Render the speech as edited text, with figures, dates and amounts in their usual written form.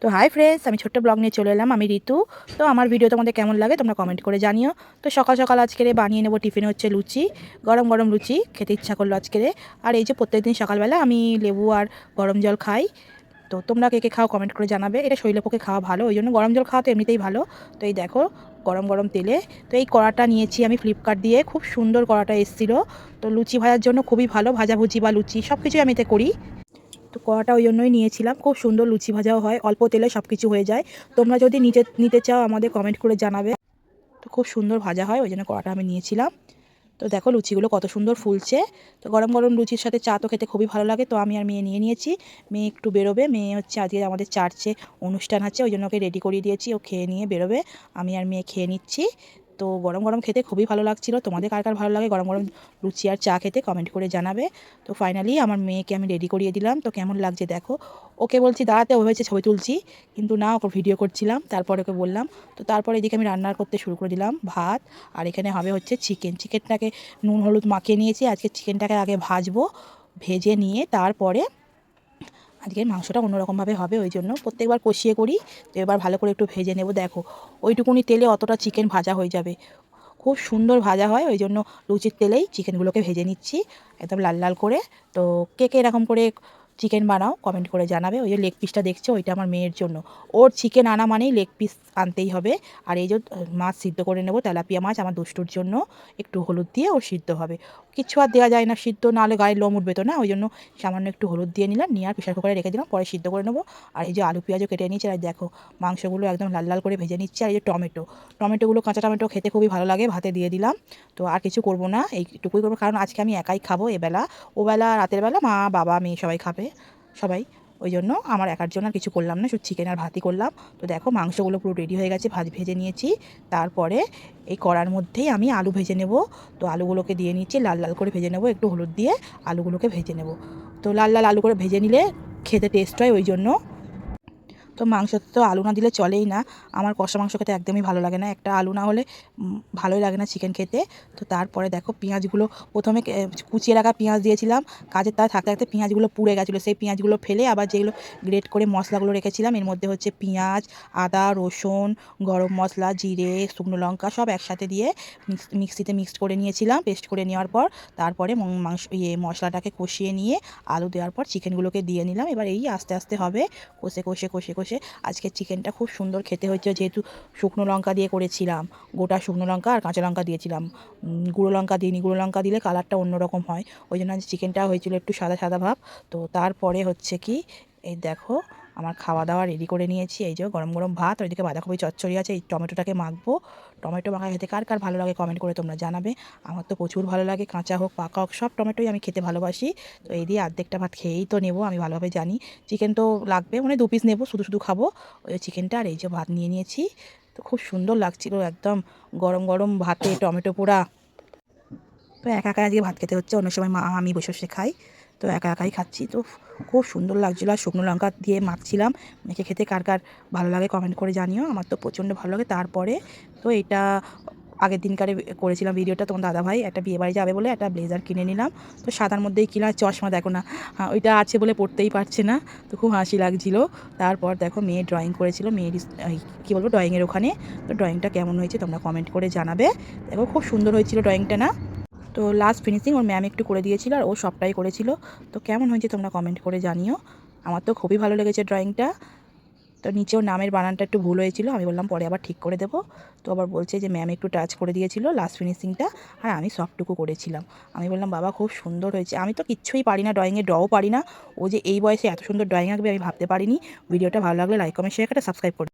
তো hi friends, আমি ছোট্ট ব্লগ নিয়ে চলে এলাম। আমি ঋতু। তো আমার ভিডিও তোমাদের কেমন লাগে তোমরা কমেন্ট করে জানিও। তো সকাল সকাল আজকে বানিয়ে নেবো টিফিনে হচ্ছে লুচি, গরম গরম লুচি খেতে ইচ্ছা করলো আজকে। আর এই যে প্রত্যেকদিন সকালবেলা আমি লেবু আর গরম জল খাই। তো তোমরা কে কে খাও কমেন্ট করে জানাবে। এটা শরীরের পক্ষে খাওয়া ভালো, ওই জন্য গরম জল খাওয়া তো এমনিতেই ভালো। তো এই দেখো গরম গরম তেলে তো এই কড়াটা নিয়েছি আমি ফ্লিপকার্ট দিয়ে, খুব সুন্দর কড়াটা এসেছিলো। তো লুচি ভাজার জন্য খুবই ভালো, ভাজাভুজি বা লুচি সব কিছুই আমি এতে করি। তো কড়াটা ওই জন্যই নিয়েছিলাম, খুব সুন্দর লুচি ভাজাও হয়, অল্প তেলে সব কিছু হয়ে যায়। তোমরা যদি নিতে চাও আমাদের কমেন্ট করে জানাবে। তো খুব সুন্দর ভাজা হয়, ওই জন্য কড়াটা আমি নিয়েছিলাম। তো দেখো লুচিগুলো কত সুন্দর ফুলছে। তো গরম গরম লুচির সাথে চা তো খেতে খুবই ভালো লাগে। তো আমি আর মেয়ে নিয়ে নিয়েছি। মেয়ে একটু বেরোবে, মেয়ে হচ্ছে আজকে আমাদের চার্চে অনুষ্ঠান আছে, ওই জন্য ওকে রেডি করিয়ে দিয়েছি, ও খেয়ে নিয়ে বেরোবে। আমি আর মেয়ে খেয়ে নিচ্ছি। তো গরম গরম খেতে খুবই ভালো লাগছিল। তোমাদের কার কার ভালো লাগে গরম গরম লুচি আর চা খেতে কমেন্ট করে জানাবে। তো ফাইনালি আমার মেয়েকে আমি রেডি করিয়ে দিলাম। তো কেমন লাগছে দেখো। ওকে বলছি দাঁড়াতে, ও হয়েছে ছবি তুলছি, কিন্তু না, ওকে ভিডিও করছিলাম। তারপরে ওকে বললাম। তো তারপরে এদিকে আমি রান্না করতে শুরু করে দিলাম ভাত। আর এখানে হবে হচ্ছে চিকেনটাকে নুন হলুদ মাখিয়ে নিয়েছি। আজকে চিকেনটাকে আগে ভাজবো, ভেজে নিয়ে তারপরে আজকের মাংসটা অন্যরকমভাবে হবে, ওই জন্য প্রত্যেকবার কষিয়ে করি। তো এবার ভালো করে একটু ভেজে নেব। দেখো ওইটুকুনি তেলে অতটা চিকেন ভাজা হয়ে যাবে, খুব সুন্দর ভাজা হয়। ওই জন্য লুচির তেলেই চিকেনগুলোকে ভেজে নিচ্ছি একদম লাল লাল করে। তো কে কে এরকম করে চিকেন বানাও কমেন্ট করে জানাবে। ওই যে লেগ পিসটা দেখছো, ওইটা আমার মেয়ের জন্য। ওর চিকেন আনা মানেই লেগ পিস আনতেই হবে। আর এই যে মাছ সিদ্ধ করে নেব, তেলাপিয়া মাছ আমার দুষ্টুর জন্য, একটু হলুদ দিয়ে ওর সিদ্ধ হবে। কিছু আর দেওয়া যায় না, সিদ্ধ না হলে গায়ে লোম উঠবে তো না, ওই জন্য সামান্য একটু হলুদ দিয়ে নিলাম, নিয়ে আর প্রেশার কুকারে রেখে দিলাম, পরে সিদ্ধ করে নেবো। আর এই যে আলু পেঁয়াজও কেটে নিয়েছি। আর দেখো মাংসগুলো একদম লাল লাল করে ভেজে নিচ্ছি। আর এই যে টমেটোগুলো, কাঁচা টমেটো খেতে খুবই ভালো লাগে, ভাতে দিয়ে দিলাম। তো আর কিছু করব না, এইটুকুই করবো, কারণ আজকে আমি একাই খাবো এবেলা। ওবেলা রাতের বেলা মা বাবা মেয়ে সবাই খাবে, সবাই। ওই জন্য আমার একার জন্য আর কিছু করলাম না, শুধু চিকেন আর ভাতই করলাম। তো দেখো মাংসগুলো পুরো রেডি হয়ে গেছে, ভেজে নিয়েছি। তারপরে এই কড়ার মধ্যেই আমি আলু ভেজে নেব। তো আলুগুলোকে দিয়ে নিচ্ছি, লাল লাল করে ভেজে নেব, একটু হলুদ দিয়ে আলুগুলোকে ভেজে নেব। তো লাল লাল আলু করে ভেজে নিলে খেতে টেস্ট হয়, ওই জন্য। তো মাংসতে তো আলু না দিলে চলেই না। আমার কষা মাংস খেতে একদমই ভালো লাগে না, একটা আলু না হলে ভালোই লাগে না চিকেন খেতে। তো তারপরে দেখো পেঁয়াজগুলো প্রথমে কুচিয়ে রাখা পেঁয়াজ দিয়েছিলাম, কাজের তার থাকতে থাকতে পেঁয়াজগুলো পুড়ে গেছিলো। সেই পেঁয়াজগুলো ফেলে আবার যেগুলো গ্রেট করে মশলাগুলো রেখেছিলাম, এর মধ্যে হচ্ছে পেঁয়াজ, আদা, রসুন, গরম মশলা, জিরে, শুকনো লঙ্কা সব একসাথে দিয়ে মিক্সিতে মিক্সড করে নিয়েছিলাম। পেস্ট করে নেওয়ার পর তারপরে মাংস মশলাটাকে কষিয়ে নিয়ে আলু দেওয়ার পর চিকেনগুলোকে দিয়ে নিলাম। এবার এই আস্তে আস্তে হবে, কষে কষে কষে কষে। আজকে চিকেনটা খুব সুন্দর খেতে হয়েছে, যেহেতু শুকনো লঙ্কা দিয়ে করেছিলাম, গোটা শুকনো লঙ্কা আর কাঁচা লঙ্কা দিয়েছিলাম, গুঁড়ো লঙ্কা দিইনি। গুঁড়ো লঙ্কা দিলে কালারটা অন্যরকম হয়, ওই জন্য আজ চিকেনটা হয়েছিল একটু সাদা সাদা ভাব। তো তারপরে হচ্ছে কি, এই দেখো আমার খাওয়া দাওয়া রেডি করে নিয়েছি। এই যে গরম গরম ভাত, ওইদিকে বাঁধাকপি চচ্চড়ি আছে, এই টমেটোটাকে মাখবো। টমেটো মাখা খেতে কার কার ভালো লাগে কমেন্ট করে তোমরা জানাবে। আমার তো প্রচুর ভালো লাগে, কাঁচা হোক পাকা হোক সব টমেটোই আমি খেতে ভালোবাসি। তো এই দিয়ে অর্ধেকটা ভাত খেয়েই তো নেবো, আমি ভালোভাবে জানি। চিকেন তো লাগবে, মানে 2 পিস নেবো, শুধু শুধু খাবো ওই চিকেনটা। আর এই যে ভাত নিয়ে নিয়েছি। তো খুব সুন্দর লাগছিল একদম গরম গরম ভাতে টমেটো পোড়া। তো একা একা আজকে ভাত খেতে হচ্ছে, অন্য সময় মা আমি বসে বসে খাই। তো একা একাই খাচ্ছি। তো খুব সুন্দর লাগছিলো, আর শুকনো লঙ্কা দিয়ে মাখছিলাম। মেখে খেতে কার কার ভালো লাগে কমেন্ট করে জানিও, আমার তো প্রচণ্ড ভালো লাগে। তারপরে তো এটা আগের দিনকারে করেছিলাম ভিডিওটা, তোমার দাদাভাই একটা বিয়েবাড়ি যাবে বলে একটা ব্লেজার কিনে নিলাম। তো সাদার মধ্যেই কিনা, চশমা দেখো না, ওইটা আছে বলে পড়তেই পারছে না। তো খুব হাসি লাগছিল। তারপর দেখো মেয়ে ড্রয়িং করেছিল, মেয়ের কী বলবো ড্রয়িংয়ের ওখানে। তো ড্রয়িংটা কেমন হয়েছে তোমরা কমেন্ট করে জানাবে। দেখো খুব সুন্দর হয়েছিল ড্রয়িংটা না। তো লাস্ট ফিনিশিং ওর ম্যাম একটু করে দিয়েছিল, আর ও সবটাই করেছিল। তো কেমন হয়েছে তোমরা কমেন্ট করে জানিও। আমার তো খুবই ভালো লেগেছে ড্রয়িংটা। তো নিচেও নামের বানানটা একটু ভুল হয়েছিল, আমি বললাম পরে আবার ঠিক করে দেবো। তো আবার বলছে যে ম্যাম একটু টাচ করে দিয়েছিল লাস্ট ফিনিশিংটা, আর আমি সবটুকু করেছিলাম। আমি বললাম বাবা খুব সুন্দর হয়েছে। আমি তো কিচ্ছুই পারি না ড্রয়িংয়ে, ড্রও পারি না। ও যে এই বয়সে এত সুন্দর ড্রয়িং আঁকবে আমি ভাবতে পারিনি। ভিডিওটা ভালো লাগলে লাইক কমেন্ট শেয়ার করে সাবস্ক্রাইব করে